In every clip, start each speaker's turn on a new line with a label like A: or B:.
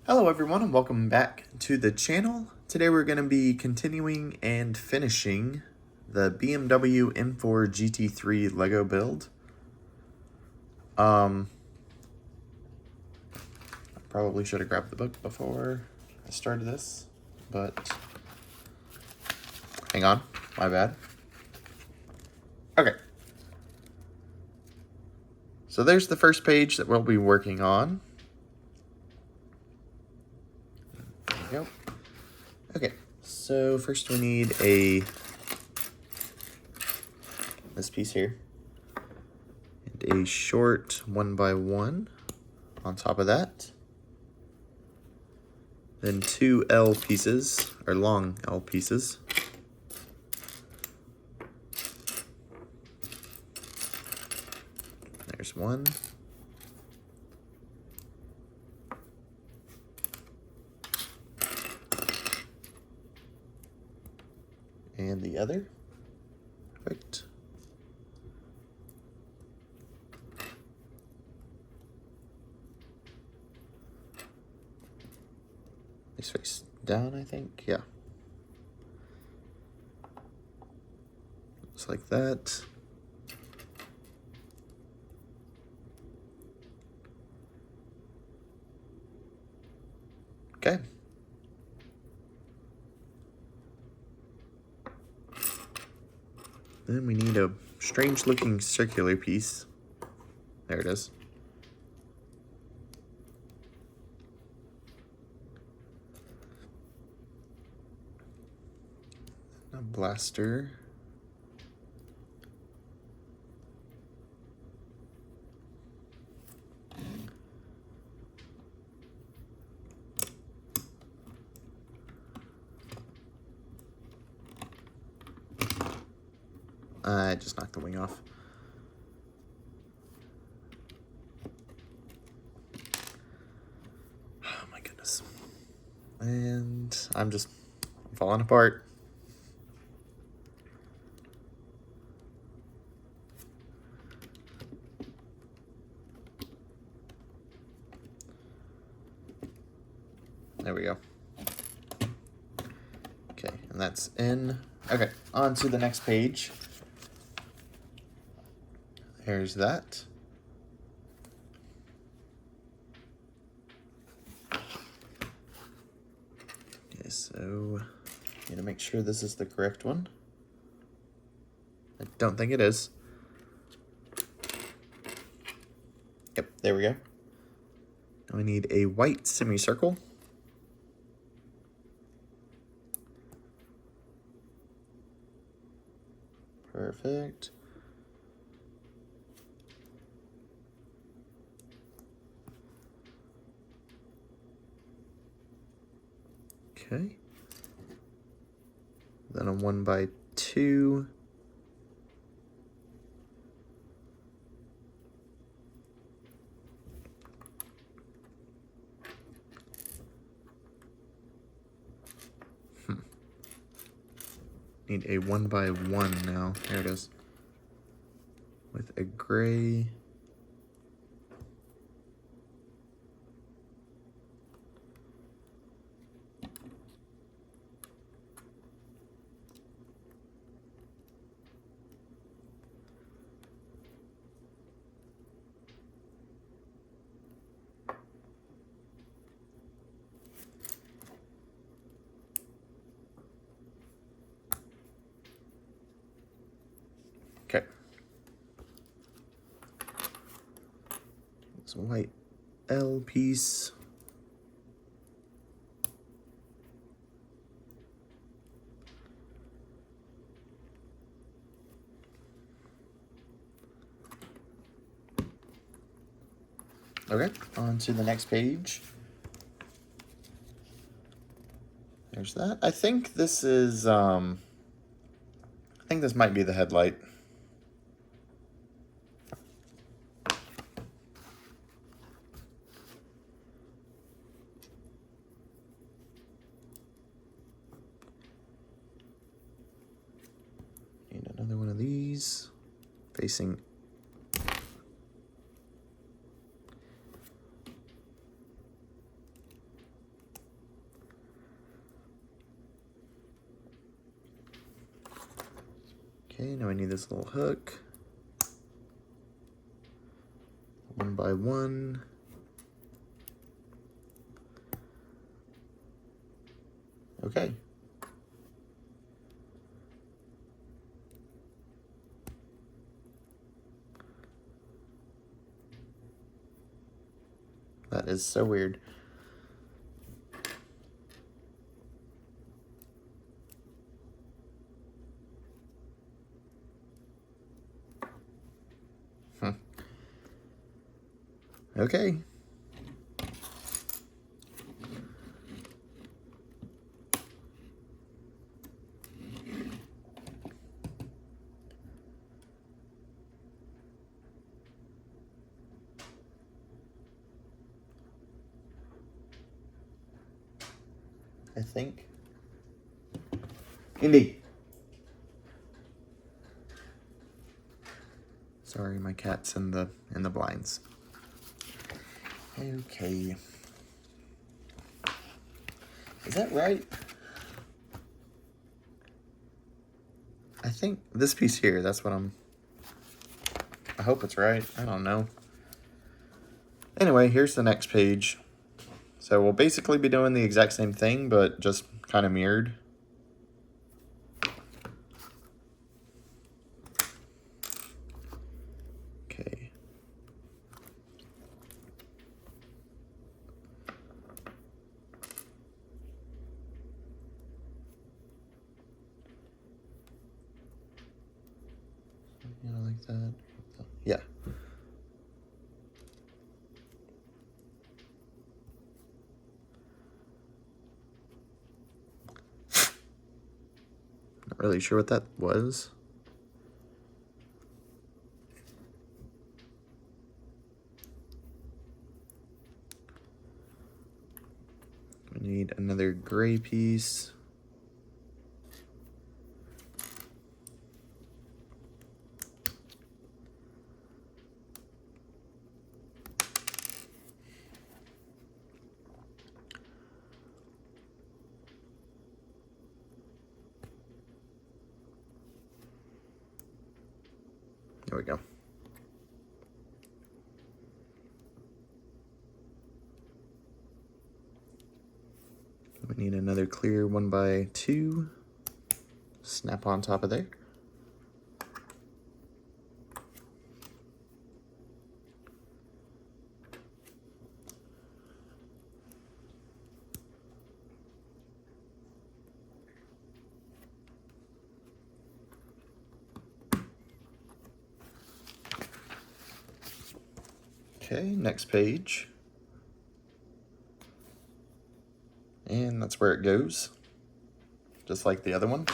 A: Hello everyone and welcome back to the channel. Today we're going to be continuing and finishing the BMW M4 GT3 Lego build. I probably should have grabbed the book before I started this, but hang on, my bad. Okay. So there's the first page that we'll be working on. There we go. Okay, so first we need this piece here, and a short 1x1 on top of that. Then two L pieces, or long L pieces. There's one. And the other. Perfect. These face down, I think. Yeah. Looks like that. Okay. Then we need a strange looking circular piece. There it is. A blaster. I just knocked the wing off. Oh my goodness. And I'm just falling apart. There we go. Okay, and that's in. Okay, on to the next page. There's that. Okay, so need to make sure this is the correct one. I don't think it is. Yep, there we go. Now we need a white semicircle. Perfect. Okay. Then a 1x2. Need a 1x1 now. There it is. With a gray. Okay. This white L piece. Okay, on to the next page. There's that. I think this is, I think this might be the headlight. Need another one of these facing. Okay, now I need this little hook. 1 by 1. Okay. That is so weird. Okay. I think. Indy. Sorry, my cat's in the blinds. Okay. Is that right? I think this piece here, that's what I hope it's right. I don't know. Anyway, here's the next page. So we'll basically be doing the exact same thing, but just kind of mirrored. Okay. You know, like that. Yeah. Not really sure what that was. We need another gray piece. There we go. We need another clear 1 by 2. Snap on top of there. Okay, next page. And that's where it goes, just like the other one.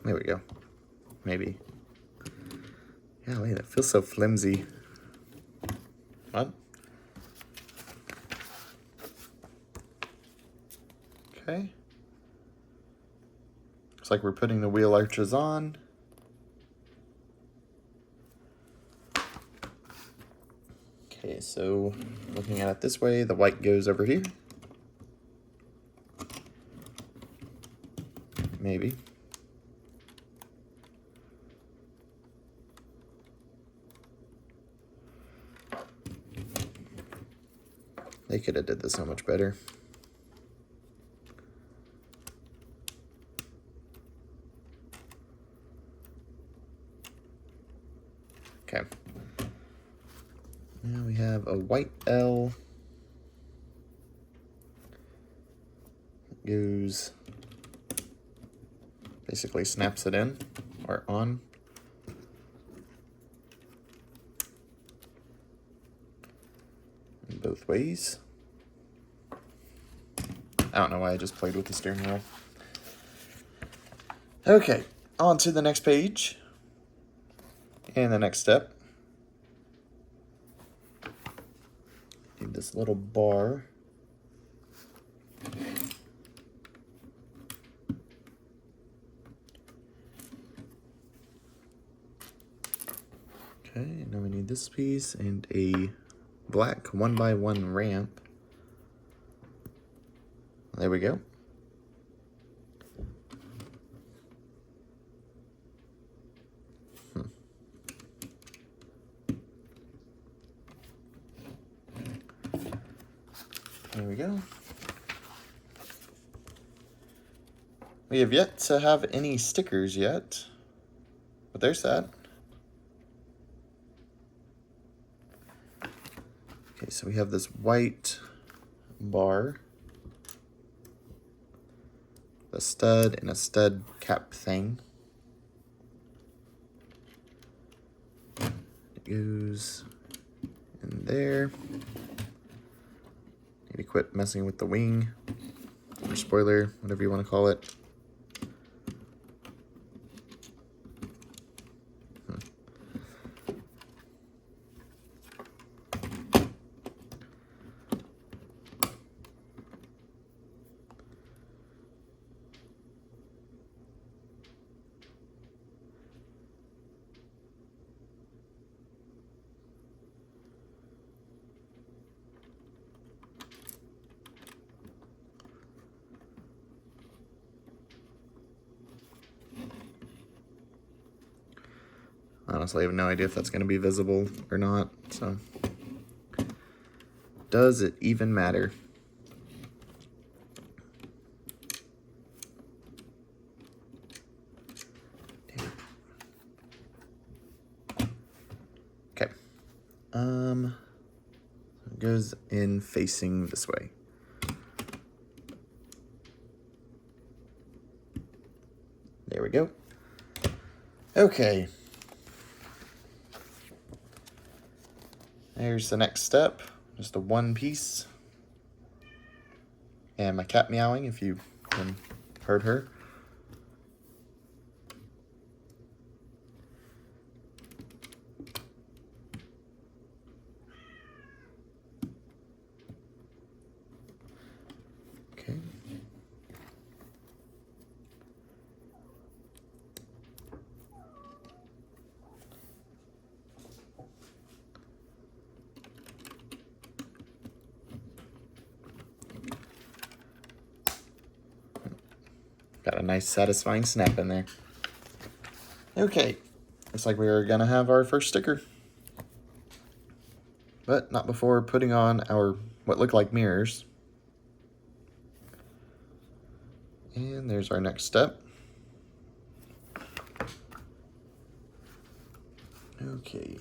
A: There we go. Maybe. Golly, that feels so flimsy. What? Okay. Looks like we're putting the wheel arches on. Okay, so looking at it this way, the white goes over here. Maybe. They could have did this so much better. Okay. Now we have a white L. Goes, basically snaps it in or on. In both ways. I don't know why I just played with the steering wheel. Okay, on to the next page. And the next step. Need this little bar. Okay, now we need this piece and a black 1x1 ramp. There we go. There we go. We have yet to have any stickers yet, but there's that. Okay, so we have this white bar, a stud, and a stud cap thing. It goes in there. Need to quit messing with the wing or spoiler, whatever you want to call it. Honestly, I have no idea if that's going to be visible or not, so does it even matter? Okay. It goes in facing this way. There we go. Okay. There's the next step. Just a one piece. And my cat meowing, if you heard her. Okay. Got a nice satisfying snap in there. Okay, looks like we are gonna have our first sticker. But not before putting on our, what look like mirrors. And there's our next step. Okay.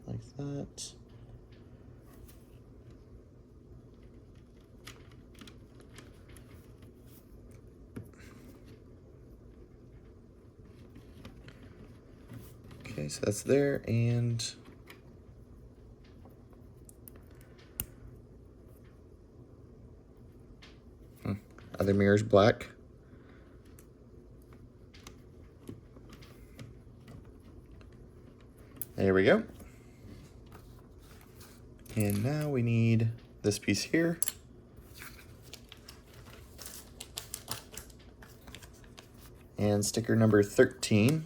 A: Like that. Okay, so that's there, and other mirror's black. There we go. And now we need this piece here. And sticker number 13.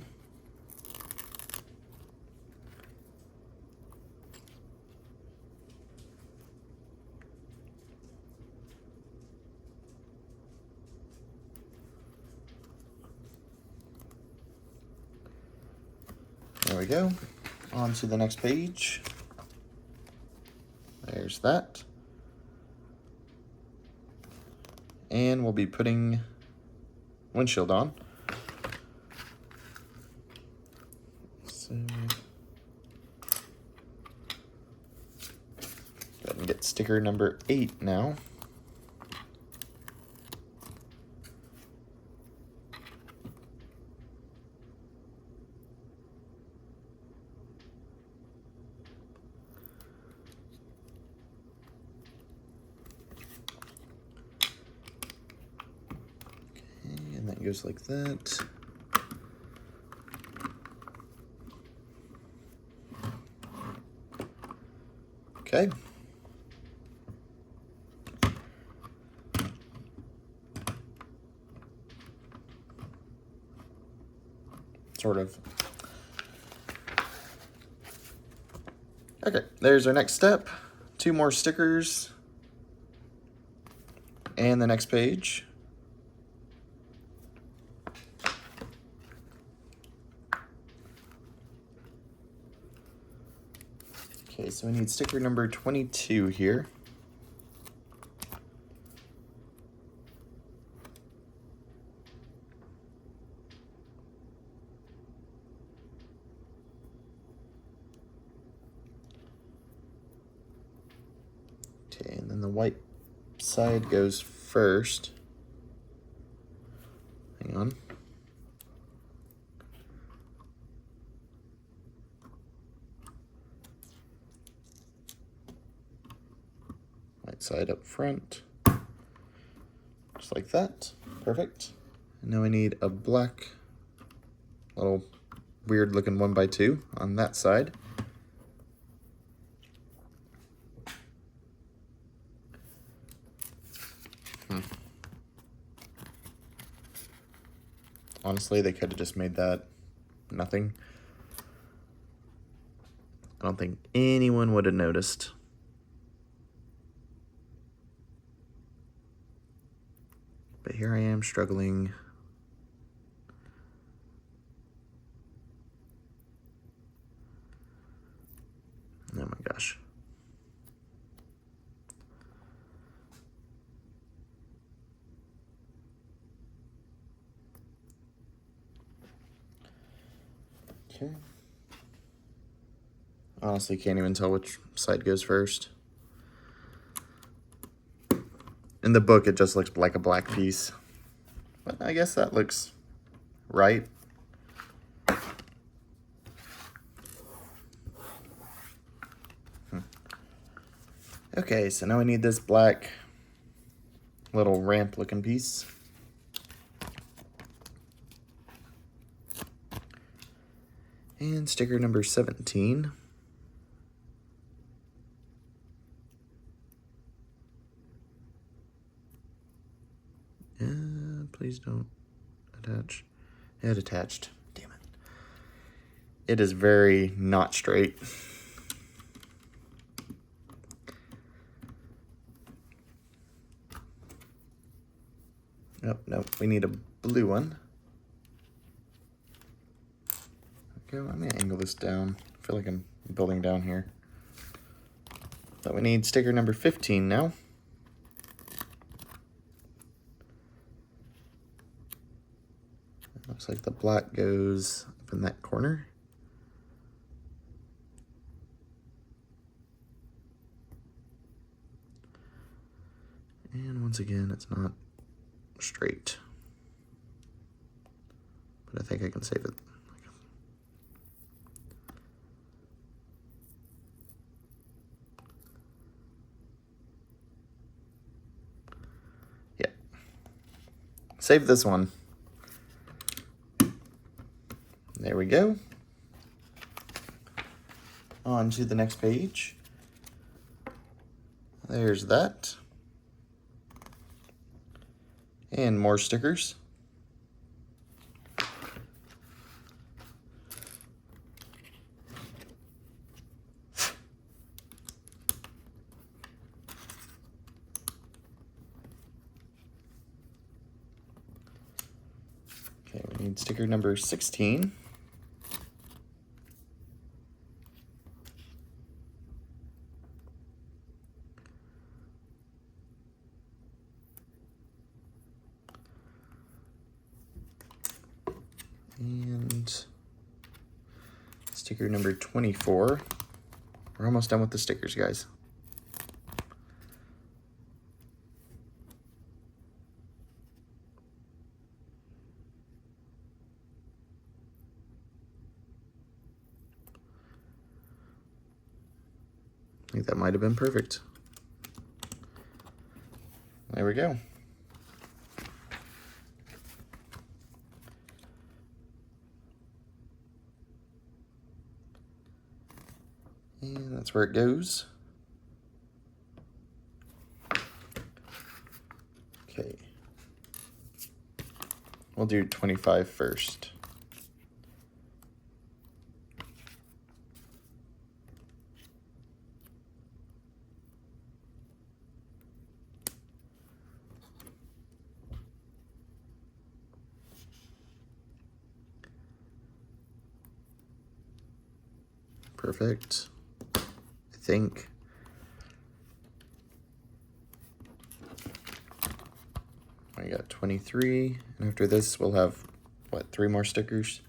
A: There we go. On to the next page. There's that. And we'll be putting windshield on. get sticker number 8 now. And that goes like that. Okay. Sort of. Okay, there's our next step. 2 more stickers. And the next page. Okay, so we need sticker number 22 here. Okay, and then the white side goes first. Hang on. White side up front. Just like that. Perfect. And now we need a black, little weird looking 1x2 on that side. Honestly, they could have just made that nothing. I don't think anyone would have noticed. But here I am struggling. Oh my gosh. Okay. Honestly, can't even tell which side goes first. In the book, it just looks like a black piece. But I guess that looks right. Okay, so now we need this black little ramp looking piece. And sticker number 17. Please don't attach. It attached. Damn it. It is very not straight. Nope, nope. We need a blue one. Okay, I'm gonna angle this down. I feel like I'm building down here. But we need sticker number 15 now. Looks like the black goes up in that corner. And once again, it's not straight. But I think I can save it. Yeah. Save this one. There we go. On to the next page. There's that. And more stickers. Okay, we need sticker number 16. And sticker number 24. We're almost done with the stickers, guys. think that might have been perfect. There we go. And that's where it goes. Okay. We'll do 25 first. Perfect. I think. I got 23, and after this we'll have, what, 3 more stickers?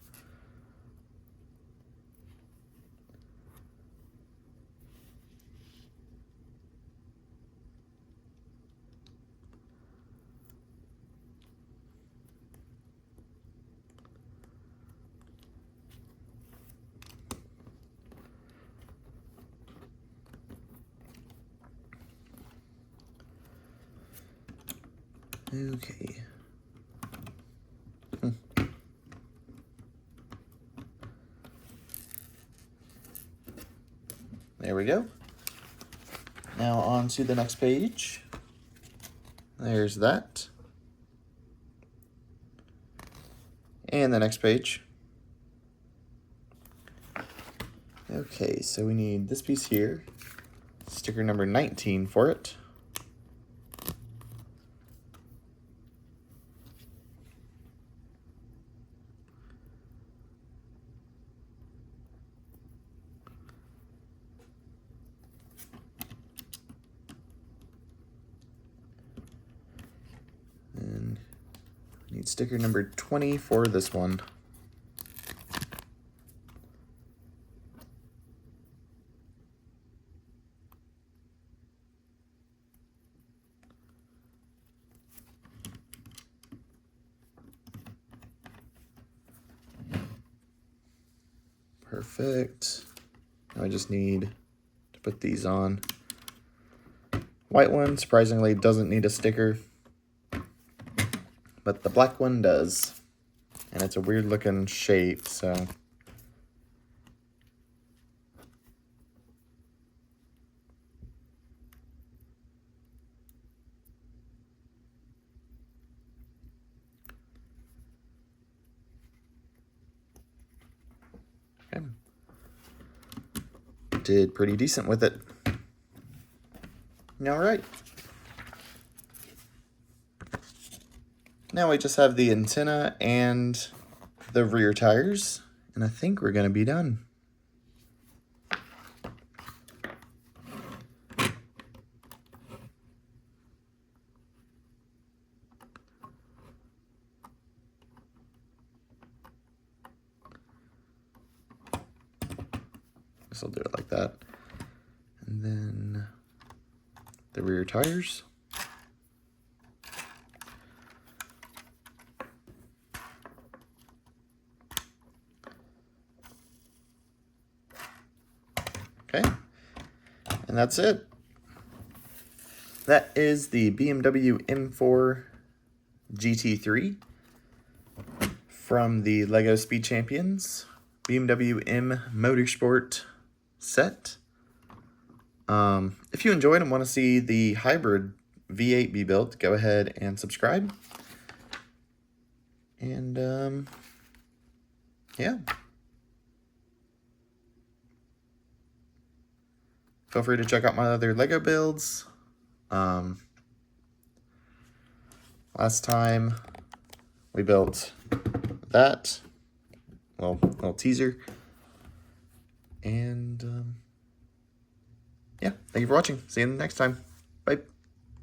A: Okay. There we go. Now on to the next page. There's that. And the next page. Okay, so we need this piece here. Sticker number 19 for it. And we need sticker number 20 for this one. Perfect. Now I just need to put these on. White one, surprisingly, doesn't need a sticker, but the black one does. And it's a weird looking shape, so. Okay. Did pretty decent with it. All right. Now we just have the antenna and the rear tires, and I think we're gonna be done. Guess I'll do it like that. And then the rear tires. Okay, and that's it. That is the BMW M4 GT3 from the LEGO Speed Champions BMW M Motorsport set. If you enjoyed and want to see the hybrid V8 be built, go ahead and subscribe. And yeah. Feel free to check out my other LEGO builds. Last time we built that, well, little teaser. And yeah, thank you for watching. See you next time. Bye.